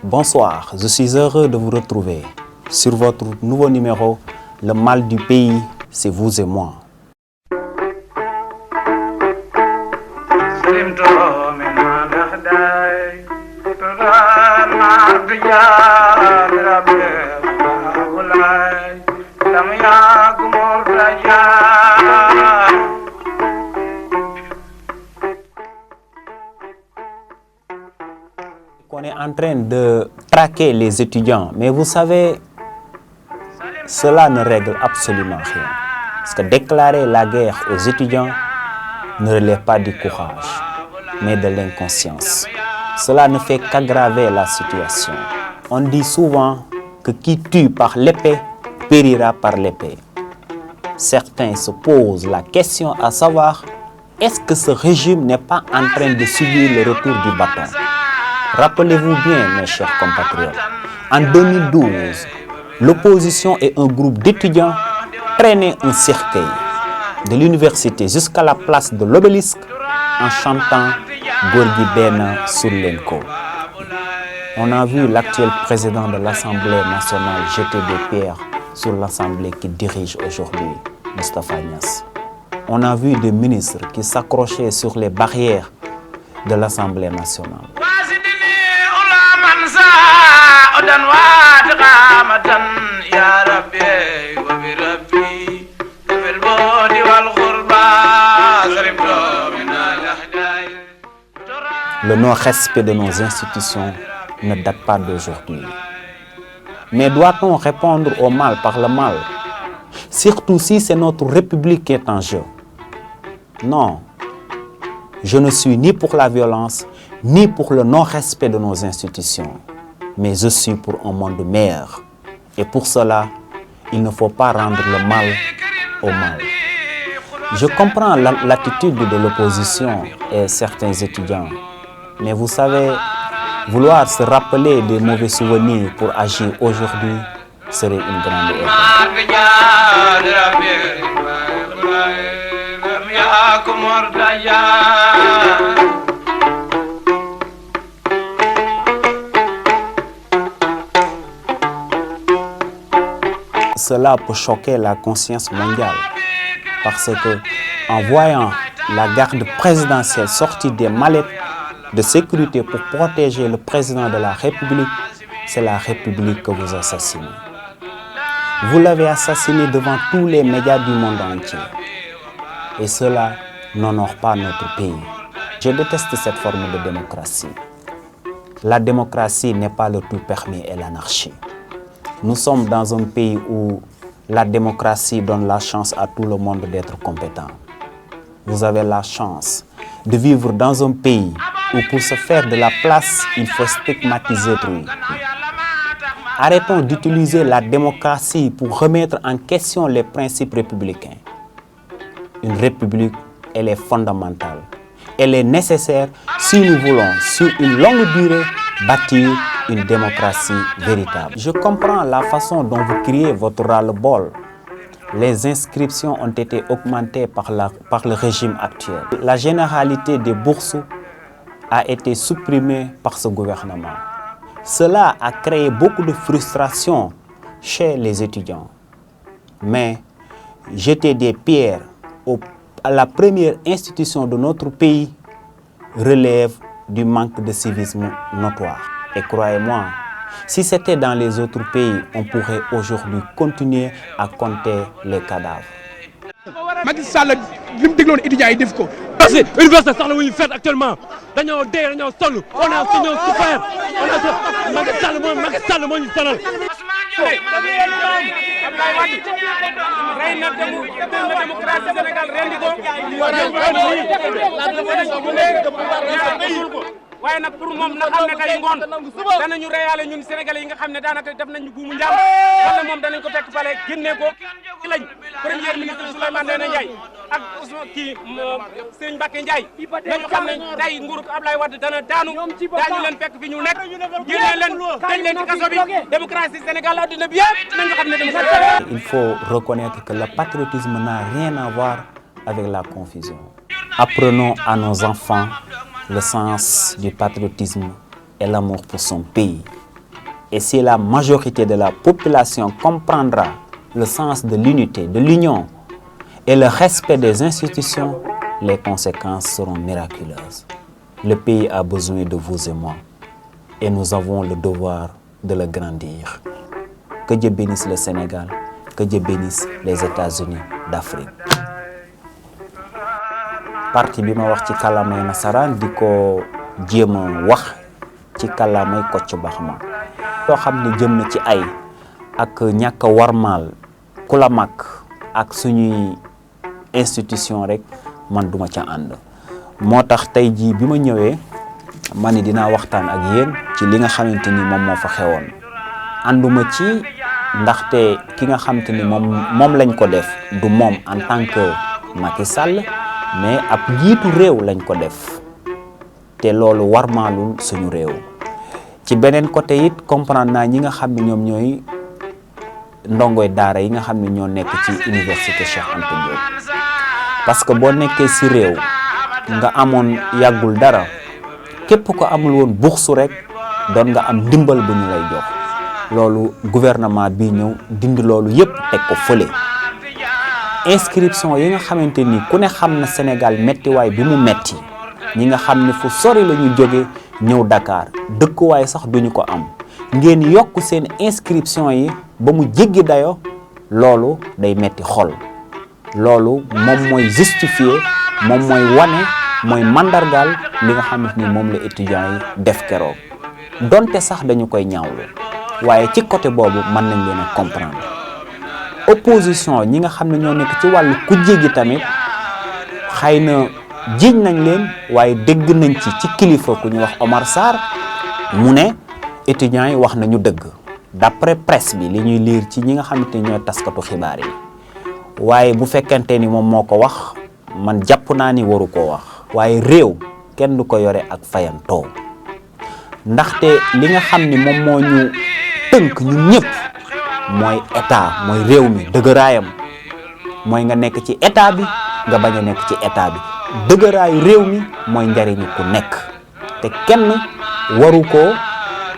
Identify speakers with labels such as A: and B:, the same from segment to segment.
A: Bonsoir, je suis heureux de vous retrouver sur votre nouveau numéro, Le mal du pays, c'est vous et moi. On est en train de traquer les étudiants, mais vous savez, cela ne règle absolument rien. Parce que déclarer la guerre aux étudiants ne relève pas du courage, mais de l'inconscience. Cela ne fait qu'aggraver la situation. On dit souvent que qui tue par l'épée périra par l'épée. Certains se posent la question à savoir, est-ce que ce régime n'est pas en train de subir le retour du bâton? Rappelez-vous bien, mes chers compatriotes, en 2012, l'opposition et un groupe d'étudiants prenaient un cercueil de l'université jusqu'à la place de l'obélisque en chantant Gorgui Bena Surlenko. On a vu l'actuel président de l'Assemblée nationale jeter des pierres sur l'Assemblée qui dirige aujourd'hui, Moustapha Niasse. On a vu des ministres qui s'accrochaient sur les barrières de l'Assemblée nationale. Le non-respect de nos institutions ne date pas d'aujourd'hui. Mais doit-on répondre au mal par le mal? Surtout si c'est notre République qui est en jeu. Non, je ne suis ni pour la violence, ni pour le non-respect de nos institutions. Mais je suis pour un monde meilleur. Et pour cela, il ne faut pas rendre le mal au mal. Je comprends l'attitude de l'opposition et certains étudiants. Mais vous savez, vouloir se rappeler des mauvais souvenirs pour agir aujourd'hui serait une grande erreur. Cela peut choquer la conscience mondiale parce que, en voyant la garde présidentielle sortir des mallettes de sécurité pour protéger le président de la République, c'est la République que vous assassinez. Vous l'avez assassiné devant tous les médias du monde entier. Et cela n'honore pas notre pays. Je déteste cette forme de démocratie. La démocratie n'est pas le tout permis et l'anarchie. Nous sommes dans un pays où la démocratie donne la chance à tout le monde d'être compétent. Vous avez la chance de vivre dans un pays où pour se faire de la place, il faut stigmatiser autrui. Arrêtons d'utiliser la démocratie pour remettre en question les principes républicains. Une république, elle est fondamentale. Elle est nécessaire si nous voulons, sur une longue durée, bâtir une démocratie véritable. Je comprends la façon dont vous criez votre ras-le-bol. Les inscriptions ont été augmentées par le régime actuel. La généralité des bourses a été supprimée par ce gouvernement. Cela a créé beaucoup de frustration chez les étudiants. Mais jeter des pierres à la première institution de notre pays relève du manque de civisme notoire. Et croyez-moi, si c'était dans les autres pays, on pourrait aujourd'hui continuer à compter les cadavres.
B: Macky Sall li mu dégloon étudiants yi def ko. parce que université sax la muy fait actuellement dañoo dee dañoo sonn on a suñu souffert on a Macky Sall moo ñu sonal. rey na démocratie Sénégal rendi ko. waaye nag pour moom na xam ne tey ngoon danañu reyaale ñun sénégalais yi nga xam ne daanaka def nañu buumu njàmm wala moom danañ ko fekk fale génnee ko ci lañ premier ministre Souleymane Ndéné Ndiaye ak Serigne Mbacké Ndiaye nañu xam ne tey nguuru Abdoulaye Wade dana daanu daañu leen fekk fi ñu nekk génnee leen tëj leen ci kaso bi démocratie Sénégal adduna bi yëpp nañu xam ne démocratie.
A: Il faut reconnaître que le patriotisme n'a rien à voir avec la confusion. Apprenons à nos enfants le sens du patriotisme et l'amour pour son pays. Et si la majorité de la population comprendra le sens de l'unité, de l'union et le respect des institutions, les conséquences seront miraculeuses. Le pays a besoin de vous et moi et nous avons le devoir de le grandir. Que Dieu bénisse le Sénégal, que Dieu bénisse les États-Unis d'Afrique. Parti bi ma wax ci kàllaamay nasaraan di ko jéem a wax ci kàllaamay Kocc Barma loo xam ne jëm na ci ay ak ñàkk a warmaal ku la mag ak suñuy institution rek man duma ca ànd moo tax tey jii bi ma ñëwee ma ni dinaa waxtaan ak yéen ci li nga xamante ni moom moo fa xewoon ànduma ci ndaxte ki nga xamante ni moom lañ ko def du moom en tant que Macky Sall mais ab njiitu réew lañ ko def te loolu warmaalul suñu réew ci beneen côté it comprendre naa ñi nga xam ne ñoom ñooy ndongoy daara yi nga xam ne ñoo nekk ci université Cheikh Anta Diop parce que boo nekkee ci réew nga amoon yàggul dara képp ko amul woon bourse rek doon nga am ndimbal bu ñu lay jox loolu gouvernement bi ñëw dindi loolu yépp teg ko fële inscription yi nga xamante ni ku ne xam na Sénégal mettiwaay bi mu metti ñi nga xam ne fu sori la ñu jóge ñëw Dakar dëkkuwaay sax duñu ko am ngeen yokk seen inscription yi ba mu jéggi dayo loolu day metti xol loolu moom mooy justifier moom mooy wane mooy mandargaal li nga xamante ni moom la étudiants yi def keroog donte sax dañu koy ñaawlu waaye ci côté boobu mën nañ leen a comprendre opposition ñi nga xam ne ñoo nekk ci wàllu kujje gi tamit xëy na jiiñ nañ leen waaye dégg nañ ci kilifa ku ñu wax Omar Sarr mu ne étudiants yi wax nañu dëgg d'après presse bi li ñuy lire ci ñi nga xamante ni ñooy taskatu xibaar yi waaye bu fekkente ni moom moo ko wax man jàpp naa ni waru koo wax waaye réew kenn du ko yore ak fayantoo ndaxte li nga xam ni moom moo ñu tënk ñun ñëpp mooy état mooy réew mi dëgëraayam mooy nga nekk ci état bi nga bañ a nekk ci état bi dëgëraayu réew mi mooy njariñu ku nekk te kenn waru koo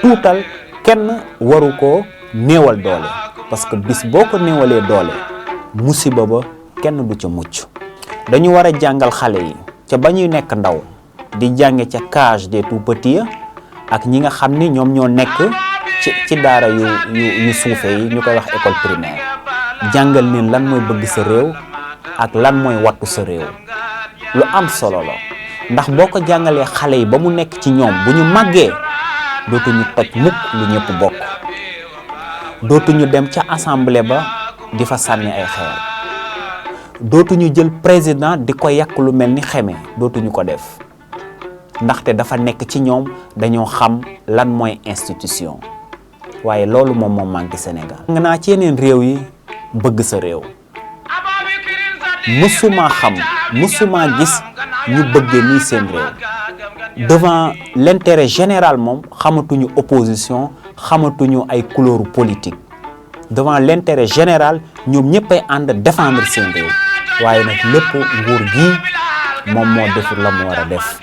A: tuutal kenn waru koo néewal doole parce que bis boo ko néewalee doole musiba ba kenn du ca mucc dañu war a jàngal xale yi ca ba ñuy nekk ndaw di jànge ca case des tout petits ak ñi nga xam ni ñoom ñoo nekk ci daara yu suufe yi ñu koy wax école primaire jàngal leen lan mooy bëgg sa réew ak lan mooy wattu sa réew lu am solo la ndax boo ko jàngalee xale yi ba mu nekk ci ñoom bu ñu màggee dootuñu toj mukk lu ñëpp bokk dootuñu dem ca assemblée ba di fa sànni ay xeer dootuñu jël président di ko yàq lu mel ni xeme dootuñu ko def ndaxte dafa nekk ci ñoom dañoo xam lan mooy institution waaye loolu moom moo manqué Sénégal. nga naa ci yeneen réew yi bëgg sa réew mësuma xam mësuma gis ñu bëggee nii seen réew devant l'intérêt général moom xamatuñu opposition xamatuñu ay couleur politique devant l'intérêt général ñoom ñëppay ànd défendre seen réew waaye nag lépp nguur gi moom moo deful la mu war a def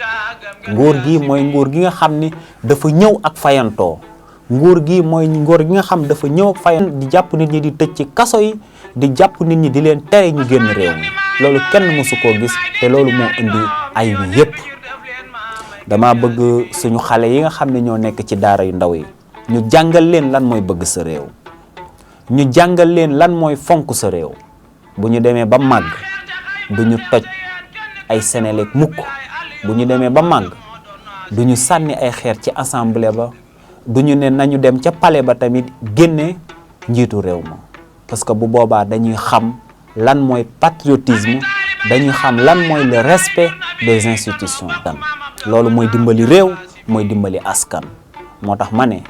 A: nguur gi mooy nguur gi nga xam ni dafa ñëw ak fayantoo nguur gi mooy nguur gi nga xam dafa ñëw ak fayantoo di jàpp nit ñi di tëj ci kaso yi di jàpp nit ñi di leen tere ñu génn réew mi loolu kenn mësu koo gis te loolu moo indi ay wi yépp dama bëgg suñu xale yi nga xam ne ñoo nekk ci daara yu ndaw yi ñu jàngal leen lan mooy bëgg sa réew ñu jàngal leen lan mooy fonk sa réew bu ñu demee ba màgg du ñu toj ay Senelec mukk bu ñu demee ba màgg du ñu sànni ay xeer ci assemblée ba du ñu ne nañu dem ca palais ba tamit génne njiitu réew ma parce que bu boobaa dañuy xam lan mooy patriotisme dañuy xam lan mooy le respect des institutions loolu mooy dimbali réew mooy dimbali askan moo tax ma ne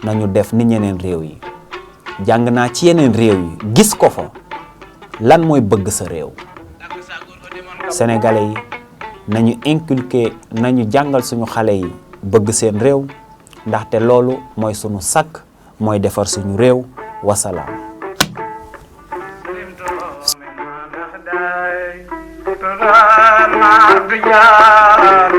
A: nañu def ni ñeneen réew yi jàng naa ci yeneen réew yi gis ko fa lan mooy bëgg sa réew sénégalais yi nañu inculquer nañu jàngal suñu xale yi bëgg seen réew ndaxte loolu mooy suñu sakk mooy defar suñu réew wasalaam
C: Tudaan